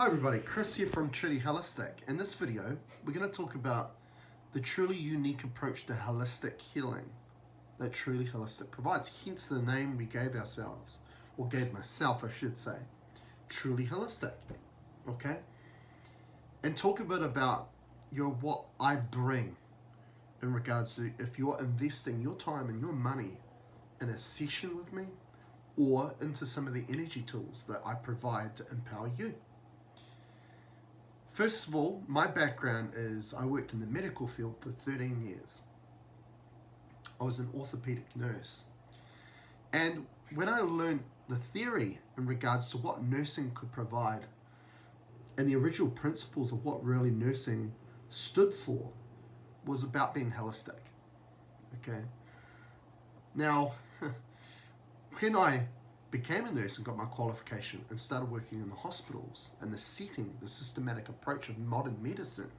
Hi everybody, Chris here from Truly Holistic. In this video, we're going to talk about the truly unique approach to holistic healing that Truly Holistic provides, hence the name we gave ourselves, or gave myself I should say, Truly Holistic, okay? And talk a bit about what I bring in regards to if you're investing your time and your money in a session with me or into some of the energy tools that I provide to empower you. First of all, my background is I worked in the medical field for 13 years. I was an orthopedic nurse. And when I learned the theory in regards to what nursing could provide and the original principles of what really nursing stood for was about being holistic. Okay. Now, when I became a nurse and got my qualification and started working in the hospitals and the setting, the systematic approach of modern medicine,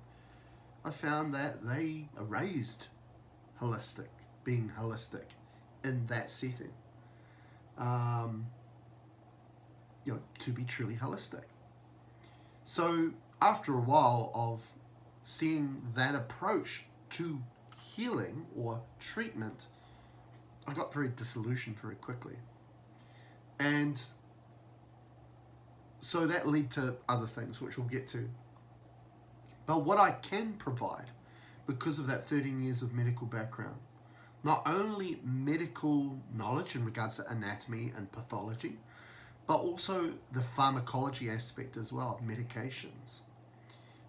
I found that they erased being holistic in that setting. To be truly holistic. So after a while of seeing that approach to healing or treatment, I got very disillusioned very quickly. And so that led to other things, which we'll get to. But what I can provide, because of that 13 years of medical background, not only medical knowledge in regards to anatomy and pathology, but also the pharmacology aspect as well of medications.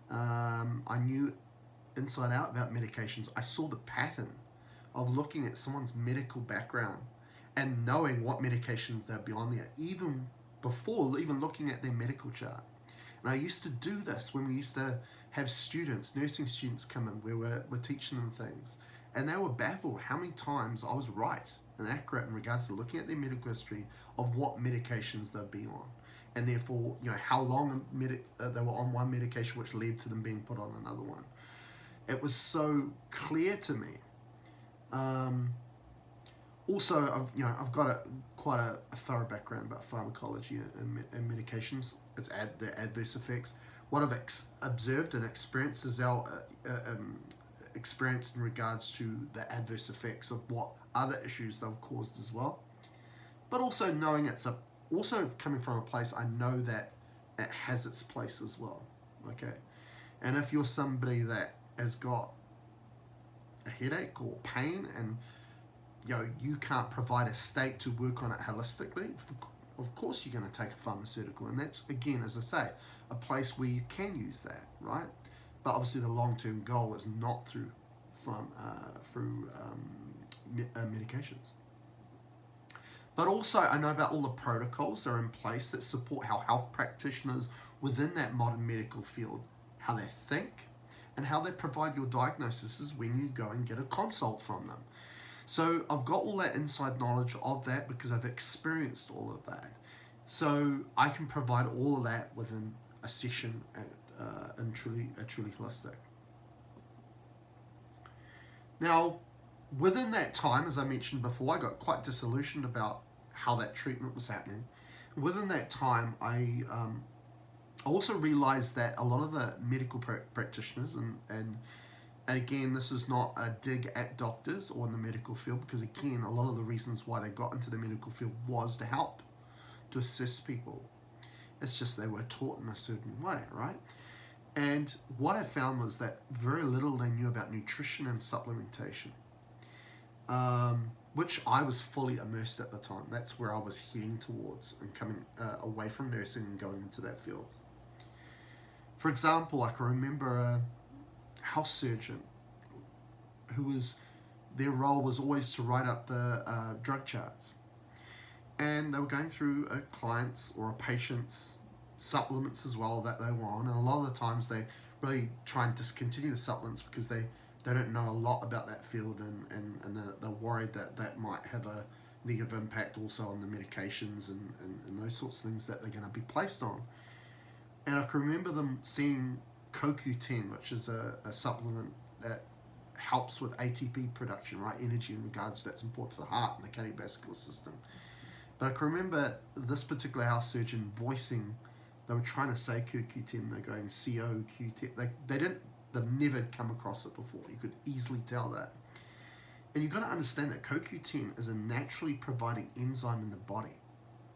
I knew inside out about medications. I saw the pattern of looking at someone's medical background and knowing what medications they'd be on there, even before even looking at their medical chart. And I used to do this when we used to have students, nursing students come in, where we're teaching them things. And they were baffled how many times I was right and accurate in regards to looking at their medical history of what medications they'd be on. And therefore, how long they were on one medication, which led to them being put on another one. It was so clear to me. Also, I've got quite a thorough background about pharmacology and medications. It's the adverse effects. What I've observed and experienced is experienced in regards to the adverse effects of what other issues they've caused as well. But also knowing also coming from a place, I know that it has its place as well. Okay, and if you're somebody that has got a headache or pain and you can't provide a state to work on it holistically, of course you're going to take a pharmaceutical. And that's, again, as I say, a place where you can use that, right? But obviously the long-term goal is not through medications. But also I know about all the protocols that are in place that support how health practitioners within that modern medical field, how they think and how they provide your diagnoses when you go and get a consult from them. So I've got all that inside knowledge of that because I've experienced all of that. So I can provide all of that within a session in Truly Holistic. Now, within that time, as I mentioned before, I got quite disillusioned about how that treatment was happening. Within that time, I also realized that a lot of the medical practitioners, and again, this is not a dig at doctors or in the medical field, because again, a lot of the reasons why they got into the medical field was to help, to assist people. It's just they were taught in a certain way, right? And what I found was that very little they knew about nutrition and supplementation, which I was fully immersed at the time. That's where I was heading towards and coming away from nursing and going into that field. For example, I can remember a house surgeon their role was always to write up the drug charts. And they were going through a client's or a patient's supplements as well that they were on. And a lot of the times they really try and discontinue the supplements because they don't know a lot about that field, and they're worried that might have a negative impact also on the medications and those sorts of things that they're going to be placed on. And I can remember them seeing CoQ10, which is a supplement that helps with ATP production, right? Energy in regards to that's important for the heart and the cardiovascular system. But I can remember this particular house surgeon voicing They were trying to say CoQ10, they're going CoQ10. They've never come across it before. You could easily tell that. And you've got to understand that CoQ10 is a naturally providing enzyme in the body.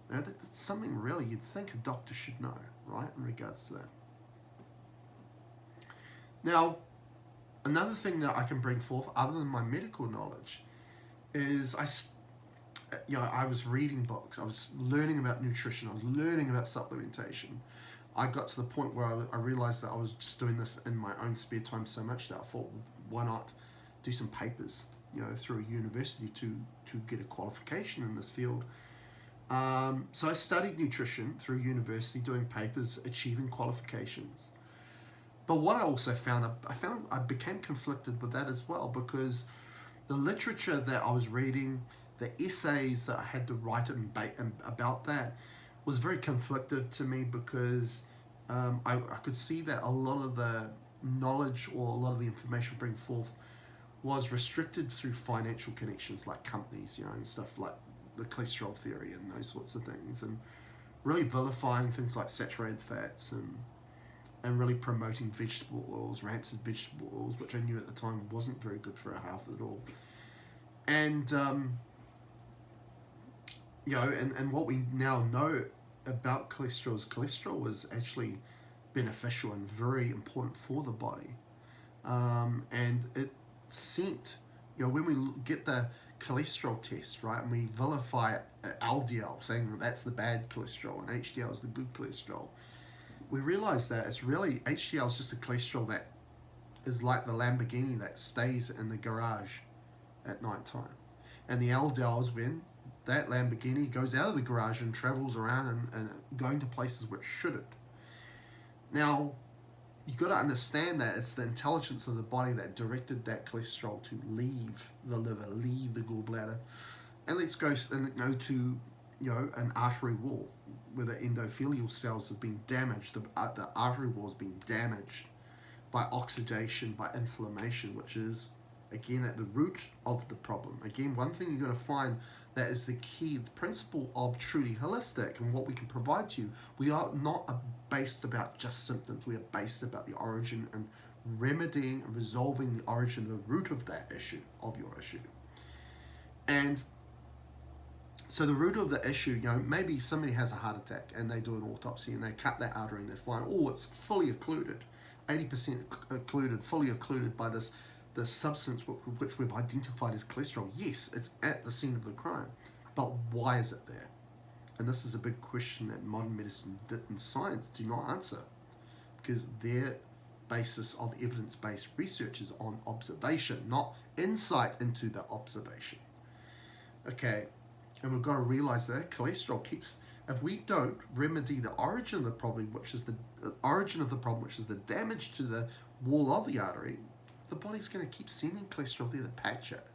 Now, that's something really you'd think a doctor should know, right, in regards to that. Now, another thing that I can bring forth, other than my medical knowledge, is I was reading books. I was learning about nutrition. I was learning about supplementation. I got to the point where I realized that I was just doing this in my own spare time so much that I thought, why not do some papers, through a university to get a qualification in this field. So I studied nutrition through university, doing papers, achieving qualifications. But what I also found, I became conflicted with that as well, because the literature that I was reading, the essays that I had to write about that, was very conflicted to me, because I could see that a lot of the knowledge or a lot of the information bring forth was restricted through financial connections, like companies, and stuff like the cholesterol theory and those sorts of things, and really vilifying things like saturated fats and really promoting vegetable oils, rancid vegetable oils, which I knew at the time wasn't very good for our health at all. And and what we now know about cholesterol is cholesterol was actually beneficial and very important for the body. And it sent, when we get the cholesterol test, right, and we vilify LDL, saying that that's the bad cholesterol and HDL is the good cholesterol, we realize that it's really, HDL is just a cholesterol that is like the Lamborghini that stays in the garage at night time. And the LDL is when that Lamborghini goes out of the garage and travels around and going to places where it shouldn't. Now, you've got to understand that it's the intelligence of the body that directed that cholesterol to leave the liver, leave the gallbladder, and let's go to an artery wall where the endothelial cells have been damaged. The artery wall has been damaged by oxidation, by inflammation, which is, again, at the root of the problem. Again, one thing you've got to find that is the key, the principle of truly holistic and what we can provide to you. We are not based about just symptoms. We are based about the origin and remedying and resolving the origin, the root of that issue, of your issue. And so the root of the issue, maybe somebody has a heart attack and they do an autopsy and they cut that artery and they find, it's fully occluded, 80% occluded, fully occluded by the substance which we've identified as cholesterol. Yes, it's at the scene of the crime, but why is it there? And this is a big question that modern medicine and science do not answer, because their basis of evidence-based research is on observation, not insight into the observation. Okay, and we've got to realize that cholesterol if we don't remedy the origin of the problem, which is the damage to the wall of the artery, the body's going to keep sending cholesterol there to patch it,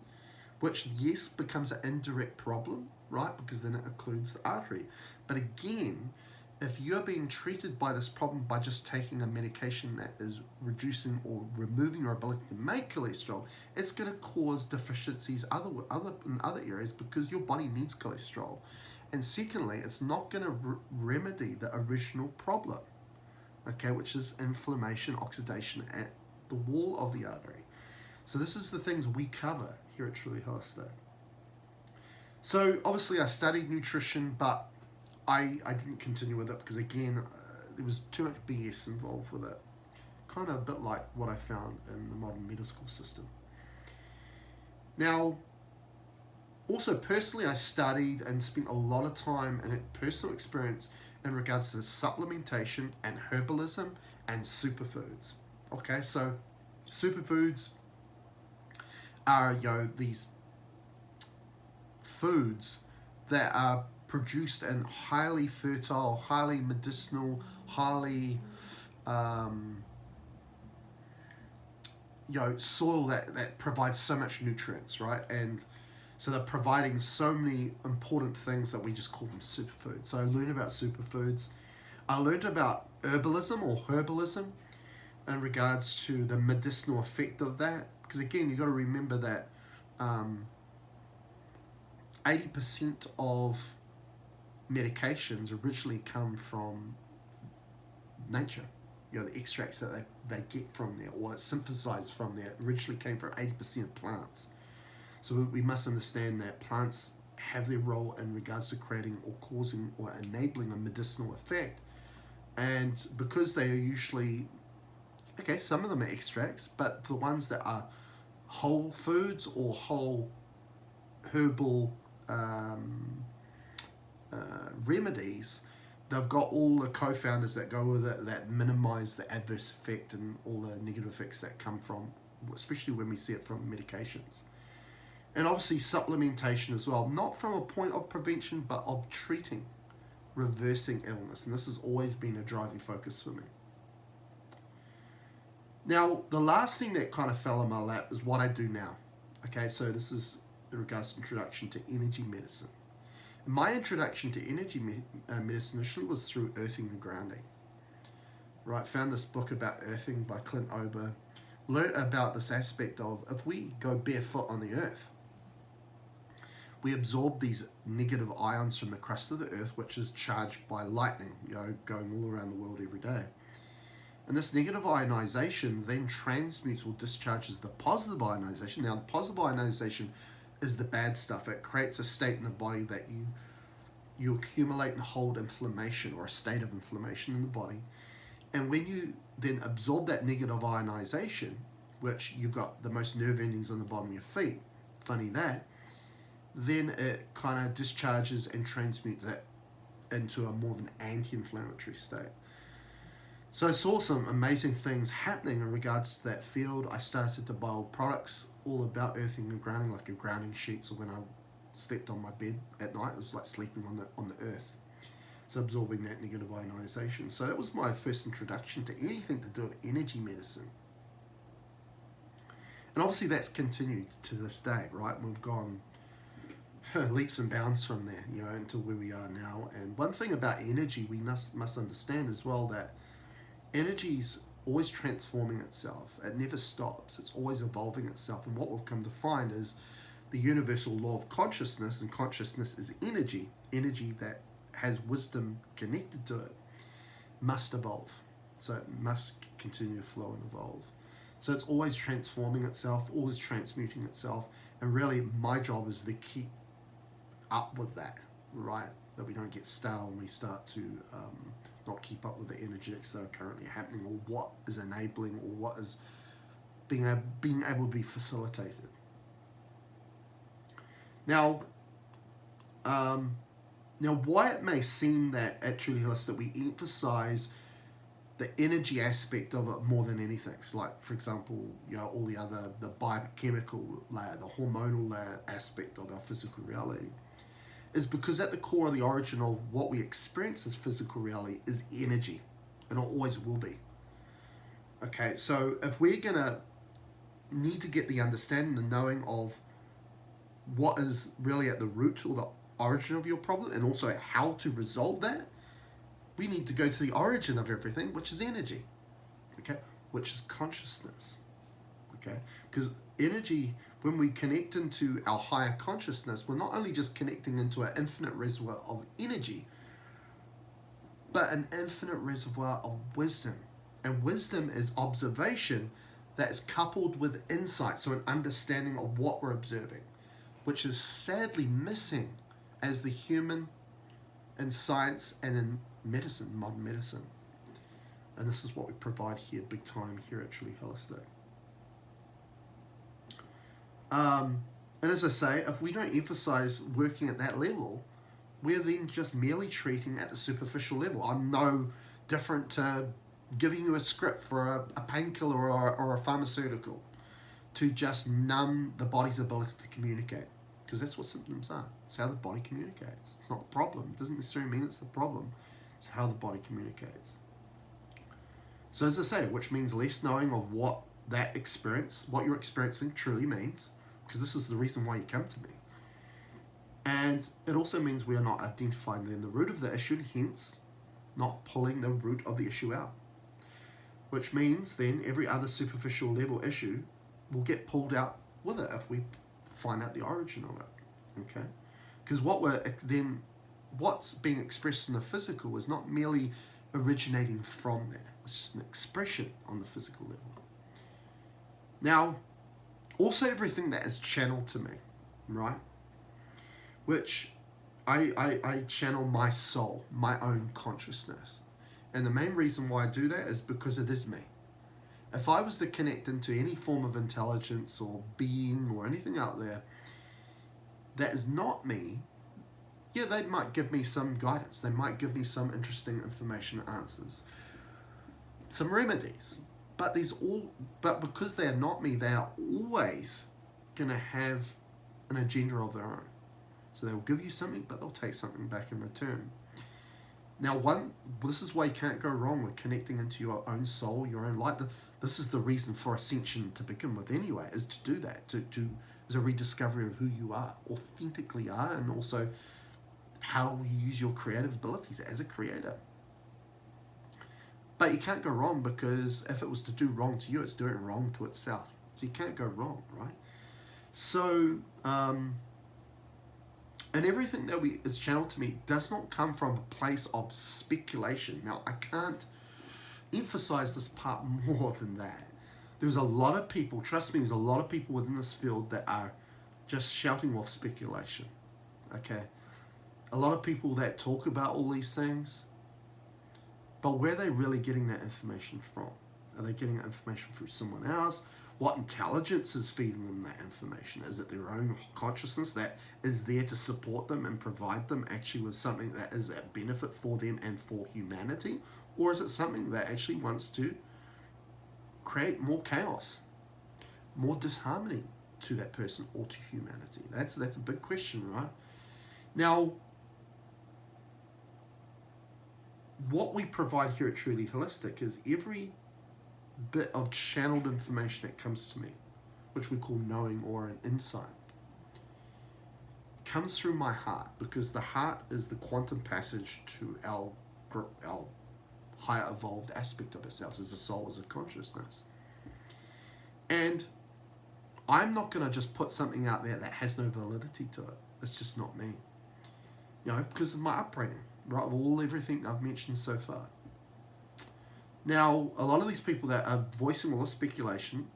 which, yes, becomes an indirect problem, right, because then it occludes the artery. But again, if you're being treated by this problem by just taking a medication that is reducing or removing your ability to make cholesterol, it's going to cause deficiencies in other areas, because your body needs cholesterol. And secondly, it's not going to remedy the original problem, okay, which is inflammation, oxidation at the wall of the artery. So this is the things we cover here at Truly Holistic. So obviously I studied nutrition, but I didn't continue with it because, again, there was too much BS involved with it. Kind of a bit like what I found in the modern medical system. Now, also personally, I studied and spent a lot of time and personal experience in regards to supplementation and herbalism and superfoods. Okay, so superfoods are these foods that are produced in highly fertile, highly medicinal, highly soil that provides so much nutrients, right? And so they're providing so many important things that we just call them superfoods. So I learned about superfoods. I learned about herbalism or herbalism in regards to the medicinal effect of that. Because again, you've got to remember that 80% of medications originally come from nature. You know, the extracts that they get from there, or it's synthesized from there, originally came from 80% plants. So we must understand that plants have their role in regards to creating or causing or enabling a medicinal effect. And because they are usually, okay, some of them are extracts, but the ones that are whole foods or whole herbal remedies, they've got all the co-founders that go with it that minimize the adverse effect and all the negative effects that come from, especially when we see it from medications. And obviously supplementation as well, not from a point of prevention, but of treating, reversing illness. And this has always been a driving focus for me. Now, the last thing that kind of fell in my lap is what I do now. Okay, so this is in regards to introduction to energy medicine. And my introduction to energy medicine initially was through earthing and grounding. Right, found this book about earthing by Clint Ober. Learned about this aspect of if we go barefoot on the earth, we absorb these negative ions from the crust of the earth, which is charged by lightning, you know, going all around the world every day. And this negative ionization then transmutes or discharges the positive ionization. Now, the positive ionization is the bad stuff. It creates a state in the body that you accumulate and hold inflammation, or a state of inflammation in the body. And when you then absorb that negative ionization, which you've got the most nerve endings on the bottom of your feet, funny that, then it kind of discharges and transmutes that into a more of an anti-inflammatory state. So I saw some amazing things happening in regards to that field. I started to buy products all about earthing and grounding, like a grounding sheet. So when I slept on my bed at night, it was like sleeping on the earth. So absorbing that negative ionization. So that was my first introduction to anything to do with energy medicine. And obviously that's continued to this day, right? We've gone leaps and bounds from there, you know, until where we are now. And one thing about energy we must understand as well, that energy's always transforming itself. It never stops. It's always evolving itself. And what we've come to find is the universal law of consciousness, and consciousness is energy. Energy that has wisdom connected to it must evolve. So it must continue to flow and evolve. So it's always transforming itself, always transmuting itself. And really my job is to keep up with that, right? That we don't get stale and we start to not keep up with the energetics that are currently happening, or what is enabling, or what is being able to be facilitated. Now, why it may seem that at Truly Holistic we emphasize the energy aspect of it more than anything. So like, for example, you know, all the biochemical layer, the hormonal layer aspect of our physical reality, is because at the core of the origin of what we experience as physical reality is energy, and it always will be. Okay, so if we're gonna need to get the understanding and knowing of what is really at the root or the origin of your problem, and also how to resolve that, we need to go to the origin of everything, which is energy, okay, which is consciousness, okay, because energy, when we connect into our higher consciousness, we're not only just connecting into an infinite reservoir of energy, but an infinite reservoir of wisdom. And wisdom is observation that is coupled with insight, so an understanding of what we're observing, which is sadly missing as the human in science and in medicine, modern medicine. And this is what we provide here, big time here at Truly Holistic. And as I say, if we don't emphasize working at that level, we're then just merely treating at the superficial level. I'm no different to giving you a script for a painkiller or a pharmaceutical to just numb the body's ability to communicate, because that's what symptoms are. It's how the body communicates. It's not the problem. It doesn't necessarily mean it's the problem. It's how the body communicates. So as I say, which means less knowing of what that experience, what you're experiencing truly means, because this is the reason why you come to me. And it also means we are not identifying then the root of the issue, hence not pulling the root of the issue out. Which means then every other superficial level issue will get pulled out with it if we find out the origin of it. Okay? Because what's being expressed in the physical is not merely originating from there. It's just an expression on the physical level. Now, also everything that is channeled to me, right? Which I channel my soul, my own consciousness. And the main reason why I do that is because it is me. If I was to connect into any form of intelligence or being or anything out there that is not me, yeah, they might give me some guidance. They might give me some interesting information, answers, some remedies. But because they are not me, they are always going to have an agenda of their own. So they will give you something, but they'll take something back in return. Now, this is why you can't go wrong with connecting into your own soul, your own light. This is the reason for ascension to begin with anyway, is to do that, as a rediscovery of who you are, authentically are, and also how you use your creative abilities as a creator. But you can't go wrong, because if it was to do wrong to you, it's doing wrong to itself. So you can't go wrong, right? So, and everything that is channeled to me does not come from a place of speculation. Now, I can't emphasize this part more than that. There's a lot of people, trust me, there's a lot of people within this field that are just shouting off speculation, okay? A lot of people that talk about all these things, but where are they really getting that information from? Are they getting that information through someone else? What intelligence is feeding them that information? Is it their own consciousness that is there to support them and provide them actually with something that is a benefit for them and for humanity? Or is it something that actually wants to create more chaos, more disharmony to that person or to humanity? That's a big question, right? Now, what we provide here at Truly Holistic is every bit of channeled information that comes to me, which we call knowing or an insight, comes through my heart, because the heart is the quantum passage to our higher evolved aspect of ourselves as a soul, as a consciousness. And I'm not going to just put something out there that has no validity to it. It's just not me. Because of my upbringing, right, of everything I've mentioned so far. Now, a lot of these people that are voicing all this speculation,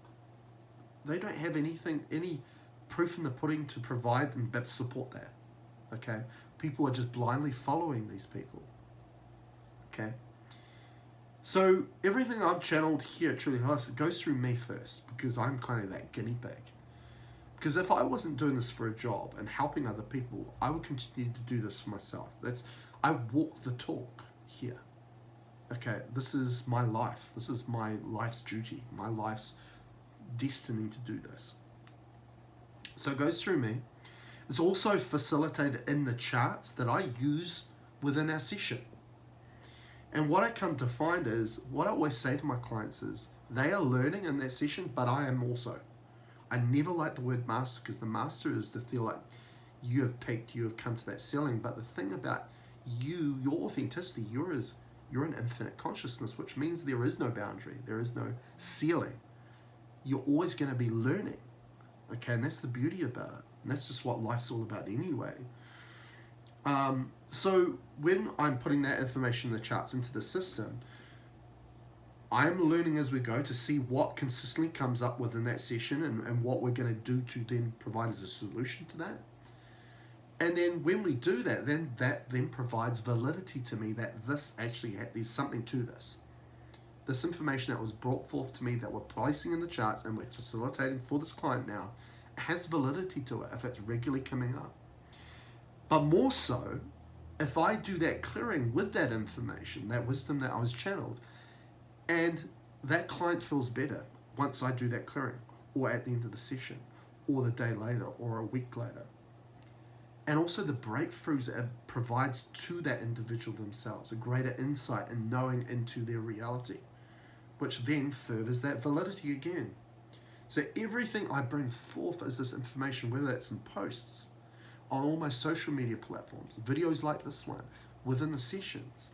they don't have any proof in the pudding to provide and support that, okay? People are just blindly following these people, okay? So everything I've channeled here at Truly Holistic goes through me first, because I'm kind of that guinea pig. Because if I wasn't doing this for a job and helping other people, I would continue to do this for myself. I walk the talk here. Okay, this is my life. This is my life's duty, my life's destiny to do this. So it goes through me. It's also facilitated in the charts that I use within our session. And what I come to find is, what I always say to my clients is, they are learning in that session, but I am also. I never like the word master, because the master is to feel like you have peaked, you have come to that ceiling. But the thing about you, your authenticity, you're an infinite consciousness, which means there is no boundary, there is no ceiling. You're always going to be learning, okay? And that's the beauty about it. And that's just what life's all about anyway. So when I'm putting that information, the charts, into the system, I'm learning as we go to see what consistently comes up within that session and what we're going to do to then provide as a solution to that. And then when we do that, then that provides validity to me that this actually, there's something to this. This information that was brought forth to me that we're placing in the charts and we're facilitating for this client now has validity to it if it's regularly coming up. But more so, if I do that clearing with that information, that wisdom that I was channeled, and that client feels better once I do that clearing, or at the end of the session, or the day later, or a week later. And also the breakthroughs it provides to that individual themselves, a greater insight and knowing into their reality, which then furthers that validity again. So everything I bring forth as this information, whether it's in posts, on all my social media platforms, videos like this one, within the sessions,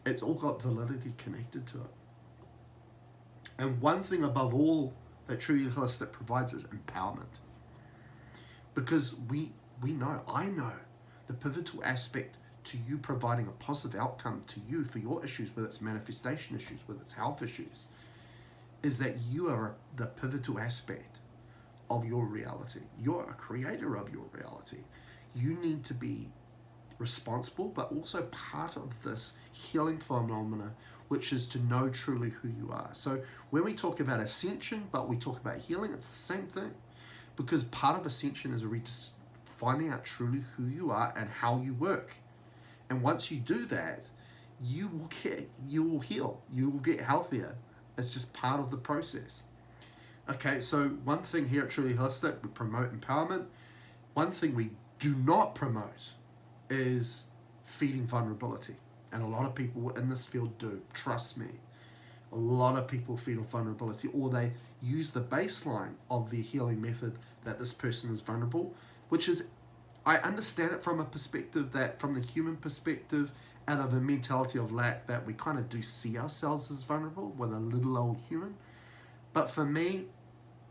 it's all got validity connected to it. And one thing above all that Truly Holistic provides is empowerment. Because I know the pivotal aspect to you providing a positive outcome to you for your issues, whether it's manifestation issues, whether it's health issues, is that you are the pivotal aspect of your reality. You're a creator of your reality. You need to be responsible, but also part of this healing phenomena, which is to know truly who you are. So when we talk about ascension, but we talk about healing, it's the same thing, because part of ascension is already finding out truly who you are and how you work. And once you do that, you will heal, you will get healthier. It's just part of the process. Okay, so one thing here at Truly Holistic, we promote empowerment. One thing we do not promote is feeding vulnerability. And a lot of people in this field do, trust me. A lot of people feed on vulnerability, or they use the baseline of their healing method that this person is vulnerable, which is, I understand it from a perspective that, from the human perspective, out of a mentality of lack, that we kind of do see ourselves as vulnerable with a little old human. But for me,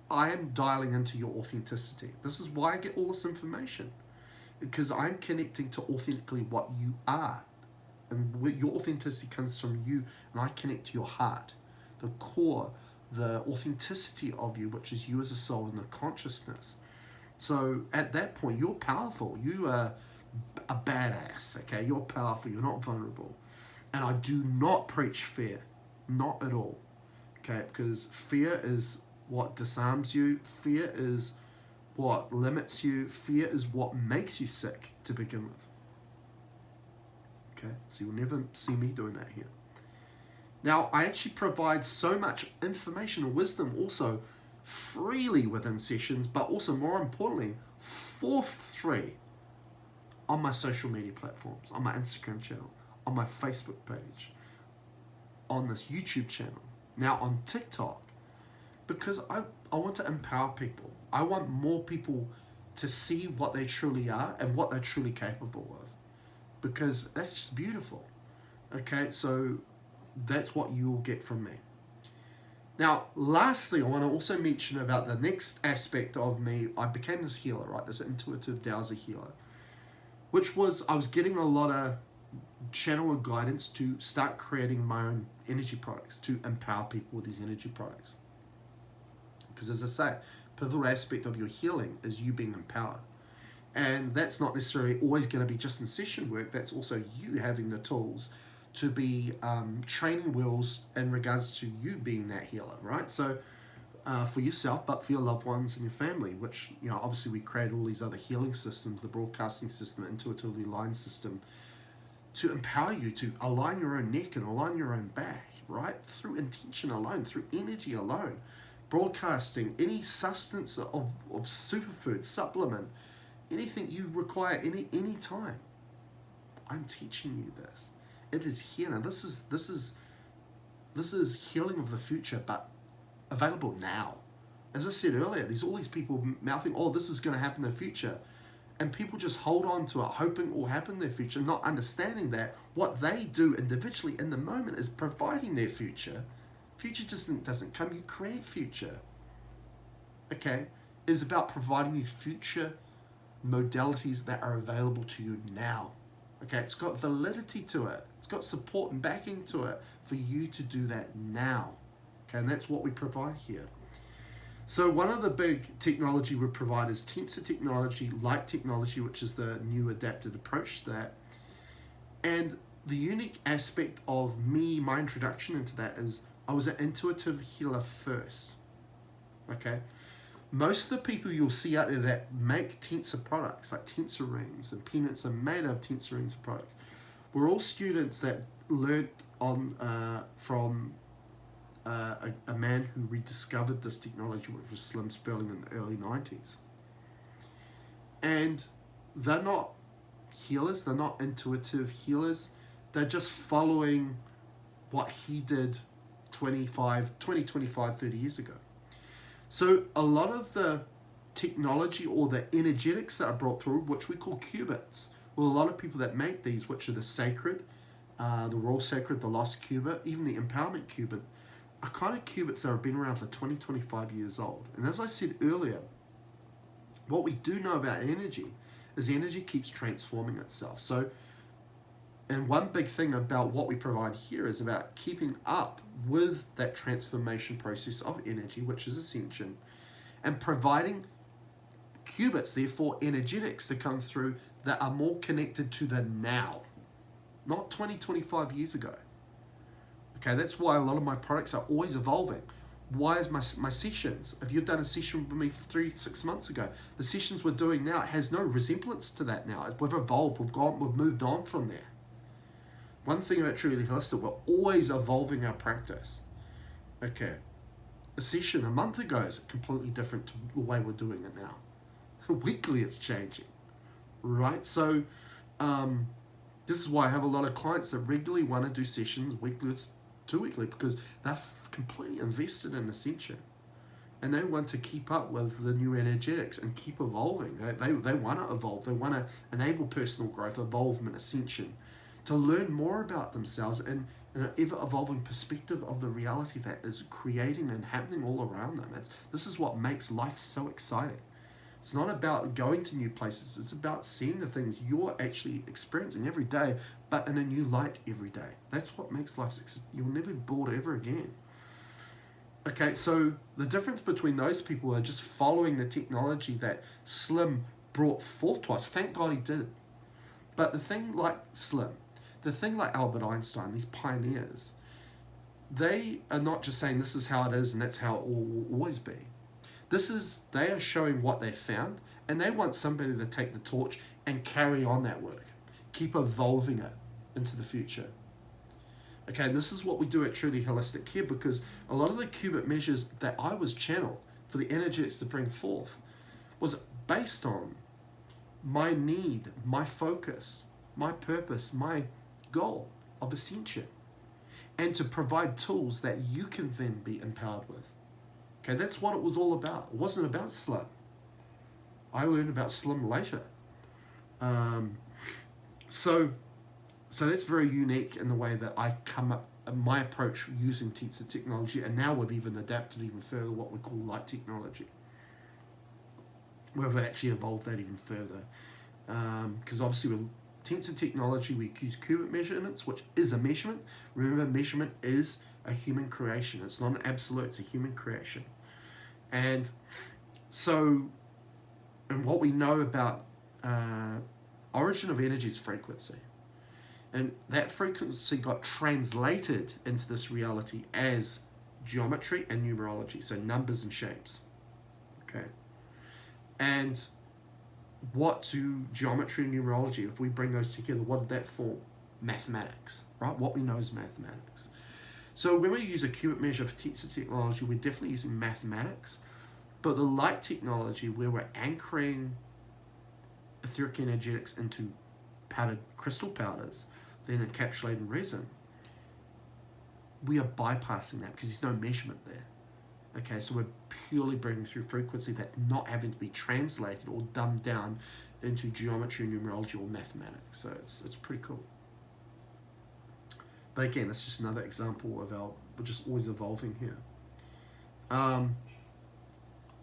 I am dialing into your authenticity. This is why I get all this information, because I'm connecting to authentically what you are. And your authenticity comes from you, and I connect to your heart, the core, the authenticity of you, which is you as a soul and the consciousness. So at that point, you're powerful. You are a badass, okay? You're powerful. You're not vulnerable. And I do not preach fear. Not at all, okay? Because fear is what disarms you. Fear is what limits you. Fear is what makes you sick to begin with. Okay, so you'll never see me doing that here. Now, I actually provide so much information and wisdom also freely within sessions, but also more importantly, for free on my social media platforms, on my Instagram channel, on my Facebook page, on this YouTube channel, now on TikTok, because I want to empower people. I want more people to see what they truly are and what they're truly capable of, because that's just beautiful. Okay, so that's what you will get from me. Now, lastly, I want to also mention about the next aspect of me. I became this healer, right? This intuitive dowser healer, which was, I was getting a lot of channel and guidance to start creating my own energy products, to empower people with these energy products. Because as I say, pivotal aspect of your healing is you being empowered. And that's not necessarily always going to be just in session work. That's also you having the tools to be training wheels in regards to you being that healer, right? So for yourself, but for your loved ones and your family, which, you know, obviously we create all these other healing systems, the broadcasting system, the intuitively aligned system, to empower you to align your own neck and align your own back, right? Through intention alone, through energy alone. Broadcasting any sustenance of superfood, supplement, anything you require any time. I'm teaching you this. It is here now. This is healing of the future, but available now. As I said earlier, there's all these people mouthing, oh, this is going to happen in the future. And people just hold on to it, hoping it will happen in their future, not understanding that what they do individually in the moment is providing their future. Future just doesn't come, you create future. Okay? It's about providing you future modalities that are available to you now. Okay? It's got validity to it. It's got support and backing to it for you to do that now. Okay? And that's what we provide here. So one of the big technology we provide is tensor technology, light technology, which is the new adapted approach to that. And the unique aspect of me, my introduction into that is I was an intuitive healer first. Okay? Most of the people you'll see out there that make tensor products, like tensor rings and peanuts are made of tensor rings and products, were all students that learnt from a man who rediscovered this technology, which was Slim Sperling in the early 90s. And they're not healers, they're not intuitive healers, they're just following what he did 20, 25, 30 years ago. So a lot of the technology or the energetics that are brought through, which we call qubits, well, a lot of people that make these, which are the sacred, the raw sacred, the lost qubit, even the empowerment qubit, are kind of qubits that have been around for 20, 25 years old. And as I said earlier, what we do know about energy is energy keeps transforming itself. So And one big thing about what we provide here is about keeping up with that transformation process of energy, which is ascension, and providing qubits, therefore energetics, to come through that are more connected to the now, not 20, 25 years ago. Okay, that's why a lot of my products are always evolving. Why is my sessions, if you've done a session with me 3-6 months ago, the sessions we're doing now has no resemblance to that now. We've evolved, we've moved on from there. One thing about Truly Holistic, we're always evolving our practice. Okay, a session a month ago is completely different to the way we're doing it now. Weekly it's changing, right? So this is why I have a lot of clients that regularly want to do sessions weekly to weekly, because they're completely invested in ascension and they want to keep up with the new energetics and keep evolving. They want to evolve. They want to enable personal growth, evolvement, ascension, to learn more about themselves and an ever-evolving perspective of the reality that is creating and happening all around them. This is what makes life so exciting. It's not about going to new places. It's about seeing the things you're actually experiencing every day, but in a new light every day. That's what makes life, you'll never be bored ever again. Okay, so the difference between those people who are just following the technology that Slim brought forth to us, thank God he did. But the thing like Slim, the thing like Albert Einstein, these pioneers, they are not just saying this is how it is and that's how it will always be. They are showing what they found, and they want somebody to take the torch and carry on that work. Keep evolving it into the future. Okay, and this is what we do at Truly Holistic here, because a lot of the qubit measures that I was channeled for the energetics to bring forth was based on my need, my focus, my purpose, my goal of ascension, and to provide tools that you can then be empowered with. Okay, that's what it was all about. It wasn't about Slim. I learned about Slim later. So that's very unique in the way that I come up, my approach using tensor technology, and now we've even adapted even further what we call light technology. We've actually evolved that even further. Because obviously with tensor technology, we use qubit measurements, which is a measurement. Remember, measurement is a human creation. It's not an absolute, it's a human creation. And so, and what we know about origin of energy is frequency. And that frequency got translated into this reality as geometry and numerology, so numbers and shapes. Okay. And what do geometry and numerology, if we bring those together, what did that form? Mathematics, right? What we know is mathematics. So when we use a qubit measure for tensor technology, we're definitely using mathematics. But the light technology, where we're anchoring etheric energetics into powdered crystal powders, then encapsulated in resin, we are bypassing that because there's no measurement there. Okay, so we're purely bringing through frequency that's not having to be translated or dumbed down into geometry, numerology, or mathematics. So it's pretty cool. But again, that's just another example of we're just always evolving here.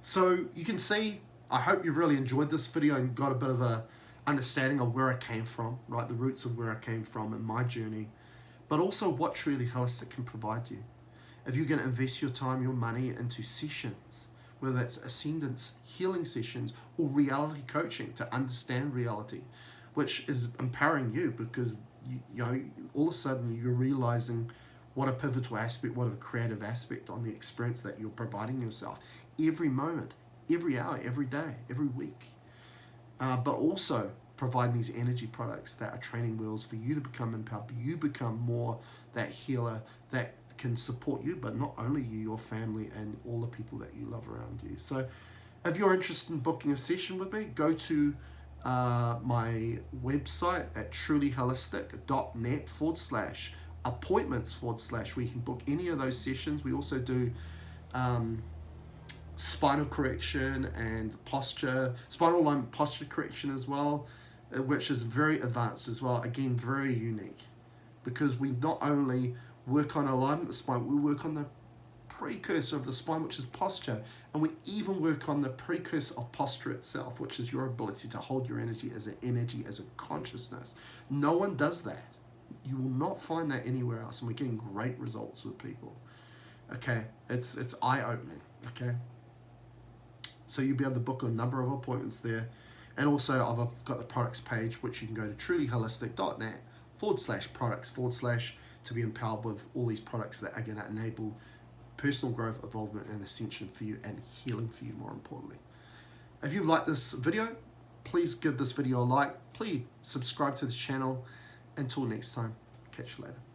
So you can see, I hope you've really enjoyed this video and got a bit of a understanding of where I came from, right? The roots of where I came from in my journey, but also what Truly Holistic can provide you. If you're going to invest your time, your money into sessions, whether that's ascendance, healing sessions, or reality coaching to understand reality, which is empowering you because you know, all of a sudden you're realizing what a pivotal aspect, what a creative aspect on the experience that you're providing yourself every moment, every hour, every day, every week. But also providing these energy products that are training wheels for you to become empowered, you become more that healer that can support you, but not only you, your family, and all the people that you love around you. So if you're interested in booking a session with me, go to my website at trulyholistic.net/appointments/ where you can book any of those sessions. We also do spinal correction and spinal alignment posture correction as well, which is very advanced as well. Again, very unique, because we not only work on alignment of the spine, we work on the precursor of the spine, which is posture, and we even work on the precursor of posture itself, which is your ability to hold your energy as a consciousness. No one does that. You will not find that anywhere else, and we're getting great results with people. Okay, it's eye-opening. Okay, so you'll be able to book a number of appointments there, and also I've got the products page, which you can go to trulyholistic.net/products/ to be empowered with all these products that are going to enable personal growth, evolvement, and ascension for you, and healing for you, more importantly. If you've liked this video, please give this video a like. Please subscribe to this channel. Until next time, catch you later.